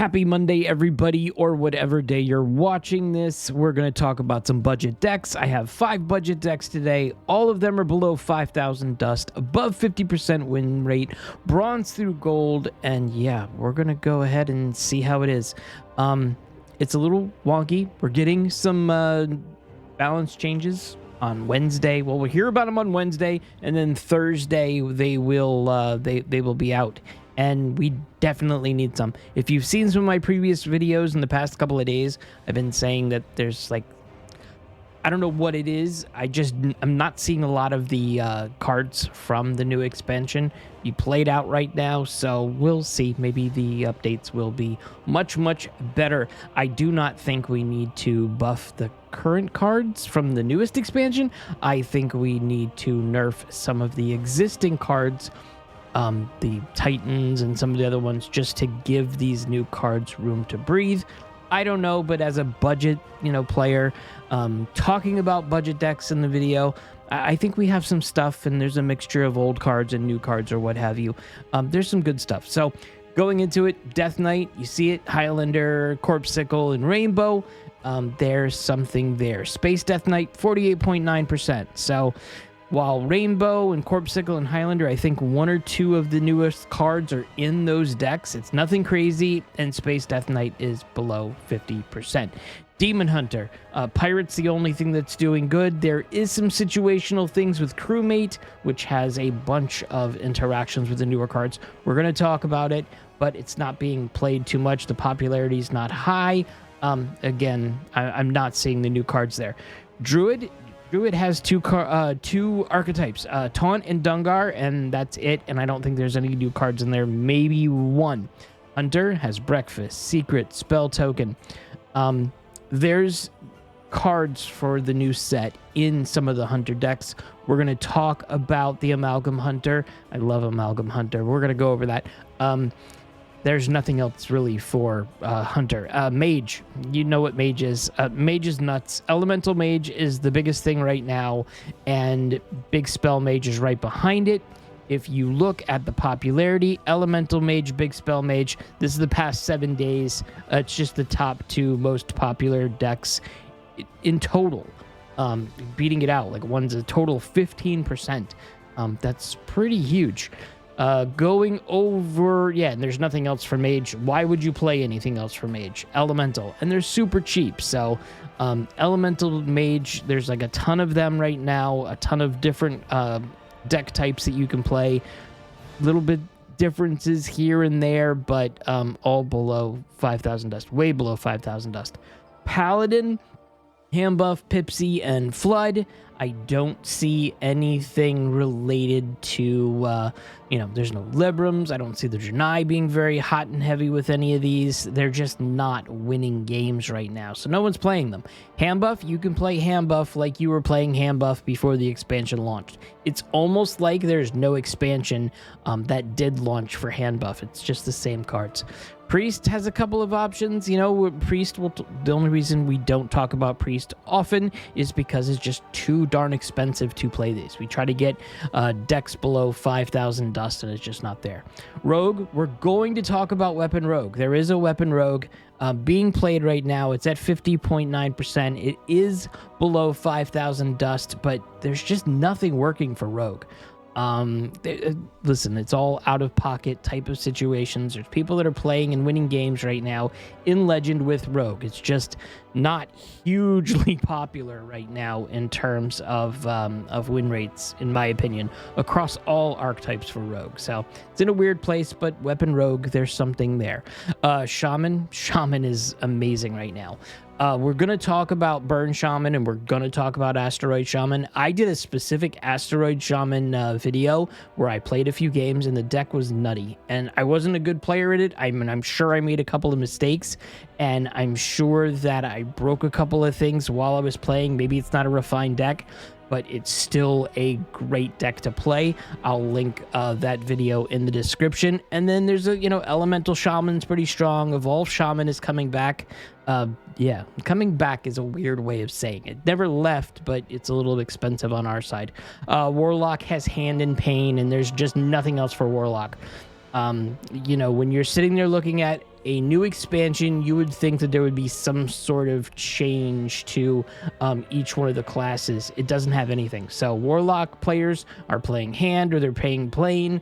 Happy Monday, everybody, or whatever day you're watching this. We're going to talk about some budget decks. I have 5 budget decks today. All of them are below 5,000 dust, above 50% win rate, bronze through gold, and yeah, we're going to go ahead and see how it is. It's a little wonky. We're getting some balance changes on Wednesday. Well, we'll hear about them on Wednesday, and then Thursday they will be out. And we definitely need some. If you've seen some of my previous videos in the past couple of days, I've been saying that there's like, I don't know what it is. I'm not seeing a lot of the cards from the new expansion be played out right now. So we'll see. Maybe the updates will be much, much better. I do not think we need to buff the current cards from the newest expansion. I think we need to nerf some of the existing cards, the Titans and some of the other ones, just to give these new cards room to breathe. I don't know, but as a budget, player, talking about budget decks in the video, I think we have some stuff, and there's a mixture of old cards and new cards or what have you. There's some good stuff. So going into it, Death Knight, you see it, Highlander, Corpsicle, and Rainbow. There's something there. Space Death Knight, 48.9%. So while Rainbow and Corpsicle and Highlander, I think 1 or 2 of the newest cards are in those decks. It's nothing crazy, and Space Death Knight is below 50%. Demon Hunter, Pirate's the only thing that's doing good. There is some situational things with Crewmate, which has a bunch of interactions with the newer cards. We're going to talk about it, but it's not being played too much. The popularity is not high. Again, I'm not seeing the new cards there. Druid has two archetypes, Taunt and Dungar, and that's it. And I don't think there's any new cards in there. Maybe 1. Hunter has Breakfast, Secret, Spell Token. There's cards for the new set in some of the Hunter decks. We're going to talk about the Amalgam Hunter. I love Amalgam Hunter. We're going to go over that. There's nothing else really for Hunter. Mage, you know what Mage is. Mage is nuts. Elemental Mage is the biggest thing right now, and Big Spell Mage is right behind it. If you look at the popularity, Elemental Mage, Big Spell Mage, this is the past 7 days. It's just the top 2 most popular decks in total, beating it out. Like, one's a total 15%. That's pretty huge. Going over, and there's nothing else for Mage. Why would you play anything else for Mage? Elemental, and they're super cheap. So Elemental Mage, there's like a ton of them right now, a ton of different deck types that you can play. Little bit differences here and there, but all below 5,000 dust, way below 5,000 dust. Paladin, Hambuff, Pipsy, and Flood. I don't see anything related to, there's no Librams. I don't see the Janai being very hot and heavy with any of these. They're just not winning games right now, so no one's playing them. Hambuff, you can play Hambuff like you were playing Hambuff before the expansion launched. It's almost like there's no expansion that did launch for Hambuff. It's just the same cards. Priest has a couple of options. Priest, the only reason we don't talk about Priest often is because it's just too darn expensive to play these. We try to get decks below 5,000 dust, and it's just not there. Rogue, we're going to talk about Weapon Rogue. There is a Weapon Rogue being played right now. It's at 50.9%. It is below 5,000 dust, but there's just nothing working for Rogue. Listen, it's all out of pocket type of situations. There's people that are playing and winning games right now in Legend with Rogue. It's just not hugely popular right now in terms of win rates, in my opinion, across all archetypes for Rogue. So it's in a weird place, but Weapon Rogue, there's something there. Shaman is amazing right now. We're going to talk about Burn Shaman, and we're going to talk about Asteroid Shaman. I did a specific Asteroid Shaman video where I played a few games, and the deck was nutty. And I wasn't a good player at it. I'm sure I made a couple of mistakes, and I'm sure that I broke a couple of things while I was playing. Maybe it's not a refined deck, but it's still a great deck to play. I'll link that video in the description. And then there's Elemental Shaman's pretty strong. Evolved Shaman is coming back. Coming back is a weird way of saying it. Never left, but it's a little expensive on our side. Warlock has Hand in Pain, and there's just nothing else for Warlock. When you're sitting there looking at a new expansion, you would think that there would be some sort of change to each one of the classes. It doesn't have anything. So Warlock players are playing hand, or they're playing Pain,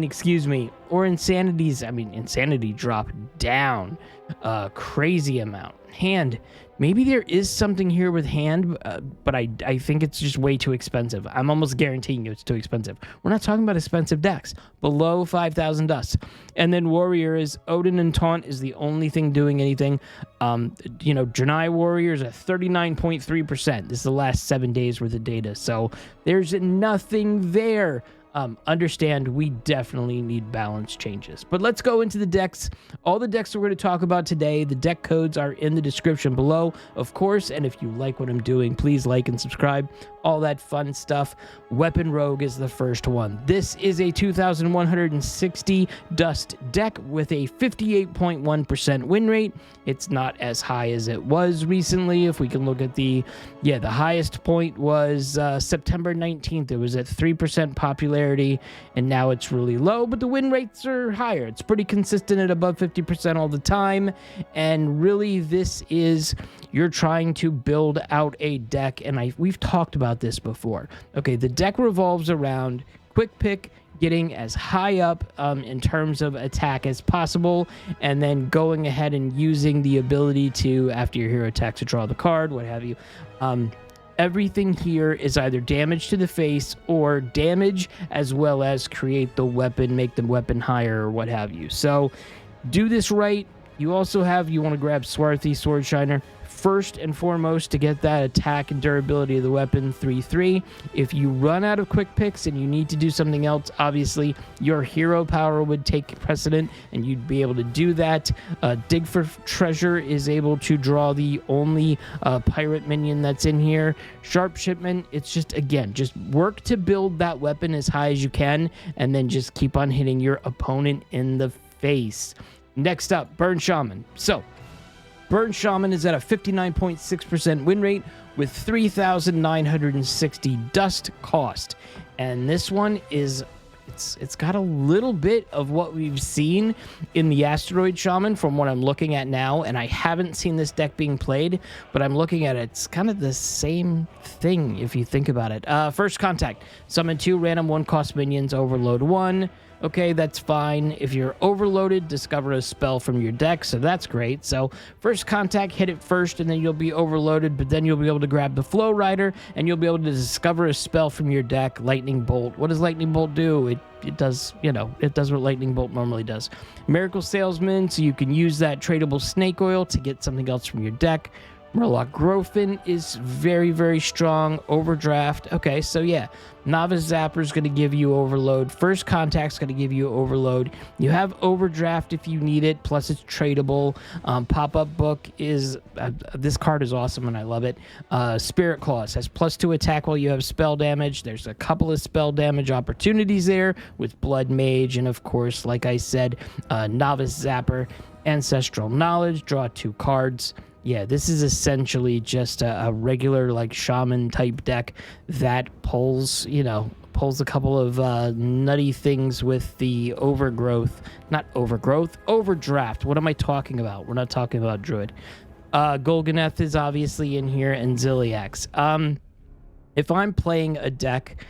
excuse me, or Insanity dropped down a crazy amount. Hand, maybe there is something here with hand, but I think it's just way too expensive. I'm almost guaranteeing you it's too expensive. We're not talking about expensive decks. Below 5,000 dust. And then Warrior is Odin and Taunt is the only thing doing anything. Janai Warrior is at 39.3%. This is the last 7 days worth of data. So there's nothing there. Understand we definitely need balance changes. But let's go into the decks. All the decks we're going to talk about today, the deck codes are in the description below, of course. And if you like what I'm doing, please like and subscribe. All that fun stuff. Weapon Rogue is the first one. This is a 2,160 dust deck with a 58.1% win rate. It's not as high as it was recently. If we can look at the highest point was September 19th. It was at 3% popularity, and now it's really low, but the win rates are higher. It's pretty consistent at above 50% all the time, and really this is, you're trying to build out a deck, and we've talked about this before. Okay, the deck revolves around quick pick, getting as high up in terms of attack as possible, and then going ahead and using the ability to, after your hero attacks, to draw the card, what have you. Everything here is either damage to the face or damage, as well as create the weapon, make the weapon higher, or what have you. So do this right. You also want to grab Swarthy Swordshiner first and foremost to get that attack and durability of the weapon 3/3. If you run out of quick picks and you need to do something else, obviously your hero power would take precedent and you'd be able to do that. Dig for Treasure is able to draw the only pirate minion that's in here. Sharp Shipment, it's just work to build that weapon as high as you can, and then just keep on hitting your opponent in the face. Next up, Burn Shaman. So Burn Shaman is at a 59.6% win rate with 3,960 dust cost. And this one is, it's got a little bit of what we've seen in the Asteroid Shaman from what I'm looking at now. And I haven't seen this deck being played, but I'm looking at it. It's kind of the same thing if you think about it. First Contact. Summon 2 random 1-cost minions, overload 1. Okay, that's fine. If you're overloaded, discover a spell from your deck, so that's great. So First Contact, hit it first, and then you'll be overloaded, but then you'll be able to grab the Flow Rider, and you'll be able to discover a spell from your deck. Lightning Bolt. What does Lightning Bolt do? It does, it does what Lightning Bolt normally does. Miracle Salesman, so you can use that tradable snake oil to get something else from your deck. Murloc Grofin is very, very strong. Overdraft. Okay, so yeah. Novice Zapper is going to give you overload. First Contact's going to give you overload. You have Overdraft if you need it, plus it's tradable. Pop-Up Book is... this card is awesome and I love it. Spirit Claws has +2 attack while you have spell damage. There's a couple of spell damage opportunities there with Blood Mage, and of course, like I said, Novice Zapper. Ancestral Knowledge, draw 2 cards. Yeah, this is essentially just a regular like shaman type deck that pulls a couple of nutty things with the overdraft. What am I talking about? We're not talking about Druid. Golganeth is obviously in here, and Ziliax. If I'm playing a deck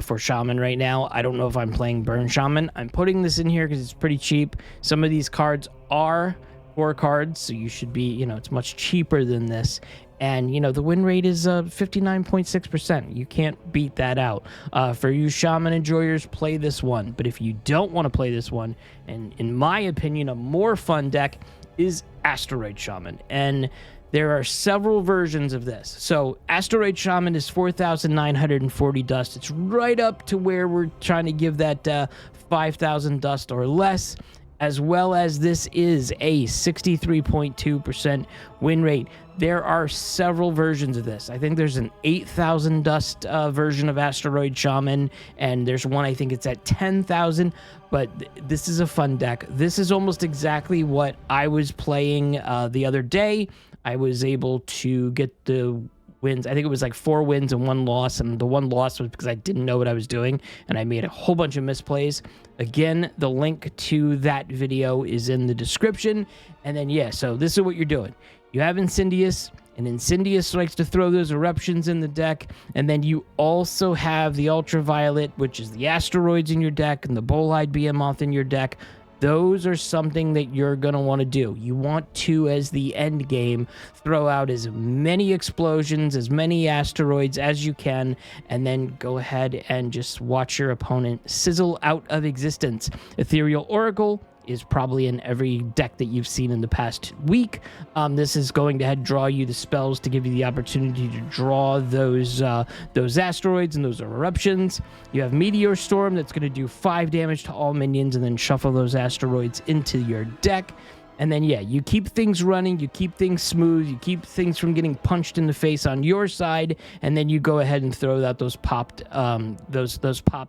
for Shaman right now, I don't know if I'm playing Burn Shaman. I'm putting this in here because it's pretty cheap. Some of these cards are 4 cards, so you should be, it's much cheaper than this. And, the win rate is 59.6%. You can't beat that out. For you Shaman enjoyers, play this one. But if you don't want to play this one, and in my opinion, a more fun deck is Asteroid Shaman. And there are several versions of this. So Asteroid Shaman is 4,940 dust. It's right up to where we're trying to give that 5,000 dust or less. As well as this is a 63.2% win rate. There are several versions of this. I think there's an 8,000 dust version of Asteroid Shaman, and there's one, I think it's at 10,000, but this is a fun deck. This is almost exactly what I was playing the other day. I was able to get the wins. I think it was like 4 wins and 1 loss, and the 1 loss was because I didn't know what I was doing, and I made a whole bunch of misplays. Again, the link to that video is in the description. And then, yeah, so this is what you're doing. You have Incendious, and Incendious likes to throw those eruptions in the deck, and then you also have the Ultraviolet, which is the asteroids in your deck, and the Bolide Behemoth in your deck. Those are something that you're going to want to do. You want to, as the end game, throw out as many explosions, as many asteroids as you can, and then go ahead and just watch your opponent sizzle out of existence. Ethereal Oracle is probably in every deck that you've seen in the past week. This is going to draw you the spells to give you the opportunity to draw those asteroids and those eruptions. You have Meteor Storm that's going to do 5 damage to all minions and then shuffle those asteroids into your deck. And then, yeah, you keep things running, you keep things smooth, you keep things from getting punched in the face on your side, and then you go ahead and throw out those popped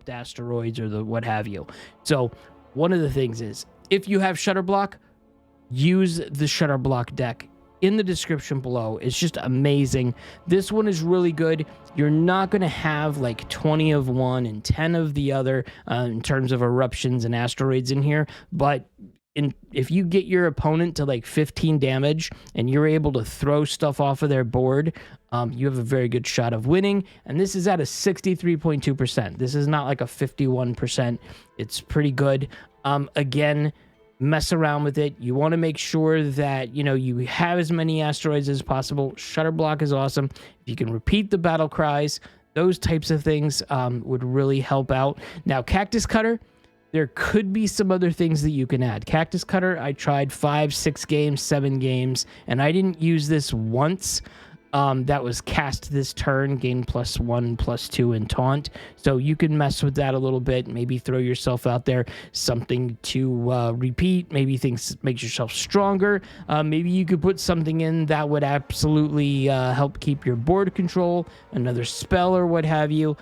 asteroids or the what have you. So one of the things is, if you have Shutter Block, use the Shutter Block deck in the description below. It's just amazing. This one is really good. You're not going to have like 20 of one and 10 of the other in terms of eruptions and asteroids in here, but if you get your opponent to like 15 damage and you're able to throw stuff off of their board, you have a very good shot of winning. And this is at a 63.2%. This is not like a 51%. It's pretty good. Again, mess around with it. You want to make sure that, you know, you have as many asteroids as possible. Shutter Block is awesome. If you can repeat the battle cries, those types of things would really help out. Now, Cactus Cutter, there could be some other things that you can add. Cactus Cutter, I tried 5, 6 games, 7 games, and I didn't use this once. That was cast this turn, gain +1, +2 in taunt. So you can mess with that a little bit, maybe throw yourself out there, something to repeat, maybe things makes yourself stronger. Maybe you could put something in that would absolutely help keep your board control, another spell or what have you.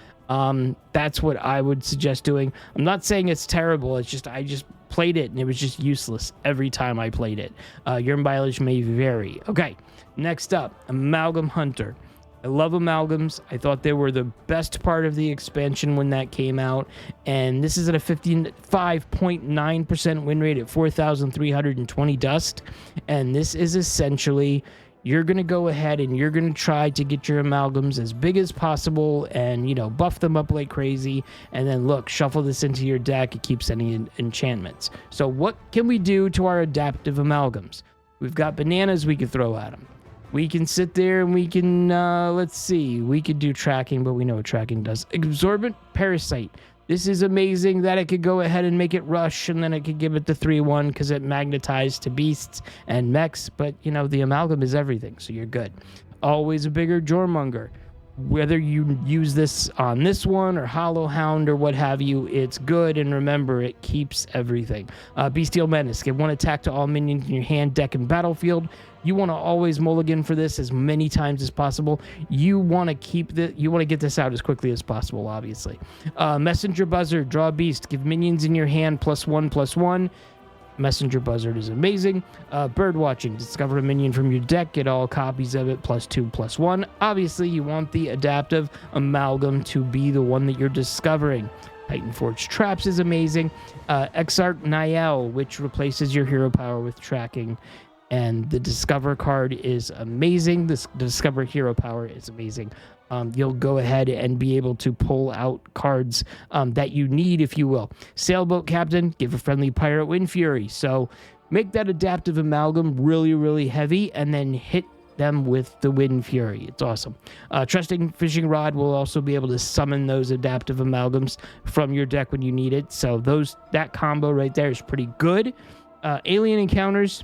That's what I would suggest doing. I'm not saying it's terrible. It's just, I just played it and it was just useless every time I played it. Your mileage may vary. Okay. Next up, Amalgam Hunter. I love amalgams. I thought they were the best part of the expansion when that came out. And this is at a 55.9% win rate at 4,320 dust. And this is essentially, you're going to go ahead and you're going to try to get your amalgams as big as possible and, you know, buff them up like crazy. And then look, shuffle this into your deck. It keeps sending enchantments. So what can we do to our adaptive amalgams? We've got bananas we could throw at them. We can sit there and we can, let's see, we could do tracking, but we know what tracking does. Absorbent Parasite. This is amazing that it could go ahead and make it rush, and then it could give it the 3/1 because it magnetized to beasts and mechs. But, you know, the amalgam is everything, so you're good. Always a bigger Jormonger. Whether you use this on this one or Hollow Hound or what have you, it's good. And remember, it keeps everything. Bestial Menace. Give 1 attack to all minions in your hand, deck, and battlefield. You want to always mulligan for this as many times as possible. You want to get this out as quickly as possible, obviously. Messenger Buzzard. Draw a beast. Give minions in your hand +1/+1. Messenger Buzzard is amazing. Bird Watching. Discover a minion from your deck. Get all copies of it +2/+1. Obviously, you want the adaptive amalgam to be the one that you're discovering. Titan Forge Traps is amazing. Exarch Niall, which replaces your hero power with tracking. And the Discover card is amazing. The Discover hero power is amazing. You'll go ahead and be able to pull out cards that you need, if you will. Sailboat Captain, give a friendly pirate Wind Fury. So make that adaptive amalgam really, really heavy, and then hit them with the Wind Fury. It's awesome. Trusting Fishing Rod will also be able to summon those adaptive amalgams from your deck when you need it. So that combo right there is pretty good. Alien Encounters.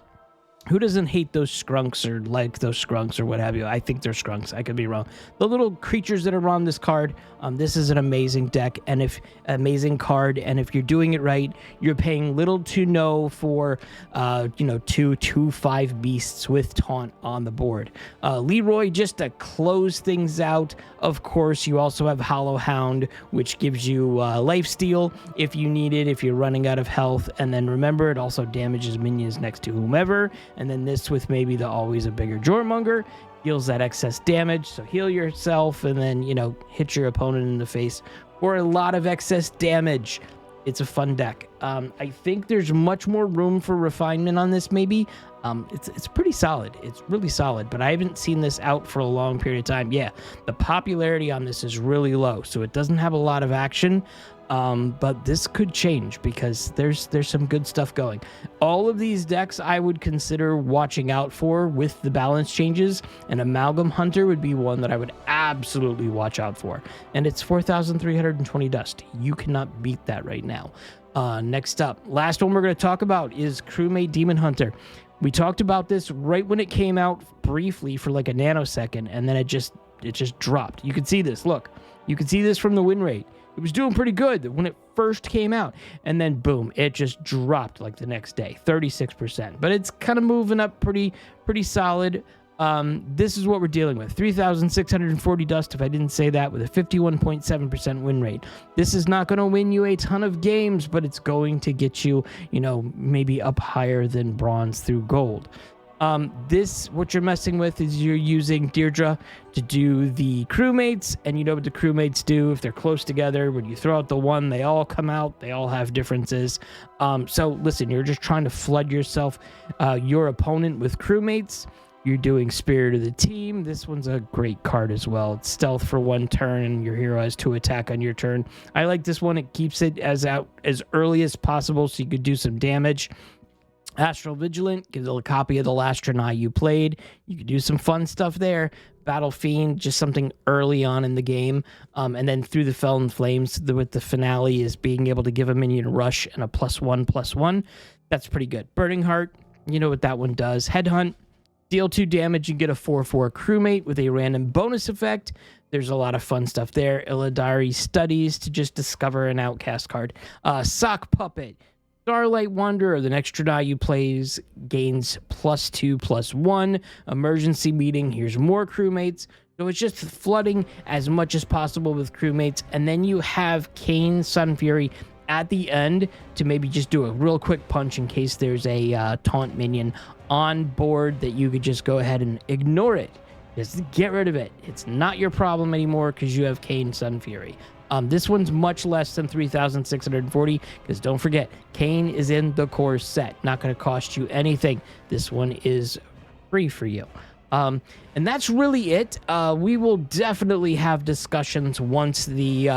Who doesn't hate those skrunks or like those skrunks or what have you? I think they're skrunks. I could be wrong. The little creatures that are on this card, this is an amazing deck and amazing card. And if you're doing it right, you're paying little to no for, 2/5 beasts with taunt on the board. Leroy, just to close things out. Of course, you also have Hollow Hound, which gives you lifesteal if you need it, if you're running out of health. And then remember, it also damages minions next to whomever. And then this with maybe the always a bigger Jormonger. deals that excess damage. So heal yourself and then, you know, hit your opponent in the face for a lot of excess damage. It's a fun deck. I think there's much more room for refinement on this, maybe. It's pretty solid. It's really solid, but I haven't seen this out for a long period of time. Yeah, the popularity on this is really low, so it doesn't have a lot of action. But this could change because there's some good stuff going. All of these decks I would consider watching out for with the balance changes, and Amalgam Hunter would be one that I would absolutely watch out for. And it's 4,320 dust. You cannot beat that right now. Next up, last one we're going to talk about is Crewmate Demon Hunter. We talked about this right when it came out briefly for like a nanosecond, and then it just dropped. You can see this. Look, you can see this from the win rate. It was doing pretty good when it first came out, and then boom, it just dropped like the next day, 36%. But it's kind of moving up pretty solid. This is what we're dealing with. 3,640 dust, if I didn't say that, with a 51.7% win rate. This is not going to win you a ton of games, but it's going to get you, you know, maybe up higher than bronze through gold. What you're messing with is you're using Deirdre to do the crewmates, and you know what the crewmates do if they're close together. When you throw out the one, they all come out. They all have differences. So listen, you're just trying to flood yourself, your opponent with crewmates. You're doing Spirit of the Team. This one's a great card as well. It's stealth for 1 turn, and your hero has 2 attack on your turn. I like this one. It keeps it out as early as possible so you could do some damage. Astral Vigilant gives a copy of the last Tranai you played. You can do some fun stuff there. Battle Fiend, just something early on in the game. And then Through the Fell Flames with the finale is being able to give a minion a rush and a +1/+1. That's pretty good. Burning Heart, you know what that one does. Headhunt, deal 2 damage, you get a 4/4 crewmate with a random bonus effect. There's a lot of fun stuff there. Illidari Studies to just discover an outcast card. Sock Puppet. Starlight Wanderer, the next Tranai you plays gains +2/+1. Emergency Meeting, here's more crewmates. So it's just flooding as much as possible with crewmates. And then you have Kayn Sunfury at the end to maybe just do a real quick punch in case there's a taunt minion on board that you could just go ahead and ignore it. Just get rid of it. It's not your problem anymore because you have Kayn Sunfury. This one's much less than 3,640 because don't forget, Kayn is in the core set. Not going to cost you anything. This one is free for you. And that's really it. We will definitely have discussions once the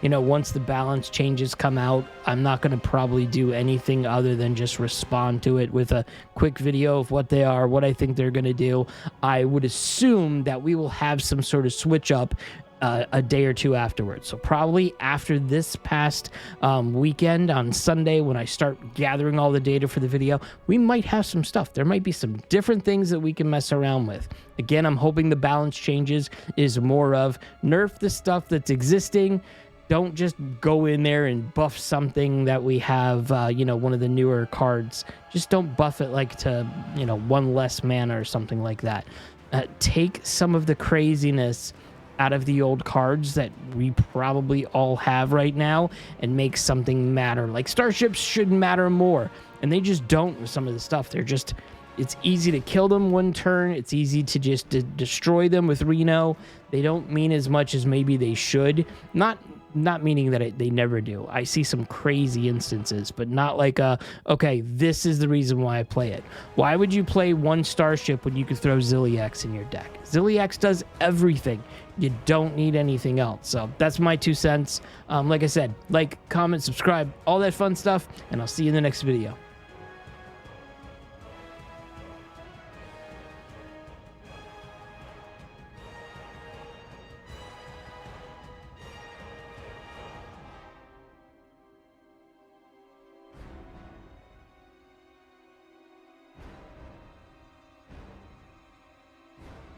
once the balance changes come out. I'm not going to probably do anything other than just respond to it with a quick video of what they are, what I think they're going to do. I would assume that we will have some sort of switch up a day or two afterwards. So probably after this past weekend on Sunday, when I start gathering all the data for the video, we might have some stuff. There might be some different things that we can mess around with. Again, I'm hoping the balance changes is more of nerf the stuff that's existing. Don't just go in there and buff something that we have, one of the newer cards. Just don't buff it like to, 1 less mana or something like that. Take some of the craziness out of the old cards that we probably all have right now and make something matter. Like starships should matter more, and they just don't with some of the stuff. It's easy to kill them 1 turn. It's easy to just destroy them with Reno. They don't mean as much as maybe they should. Not meaning that they never do. I see some crazy instances, but not like okay, this is the reason why I play it. Why would you play 1 starship when you could throw Zilliax in your deck? Zilliax does everything. You don't need anything else. So that's my 2 cents. Like I said, like, comment, subscribe, all that fun stuff, and I'll see you in the next video.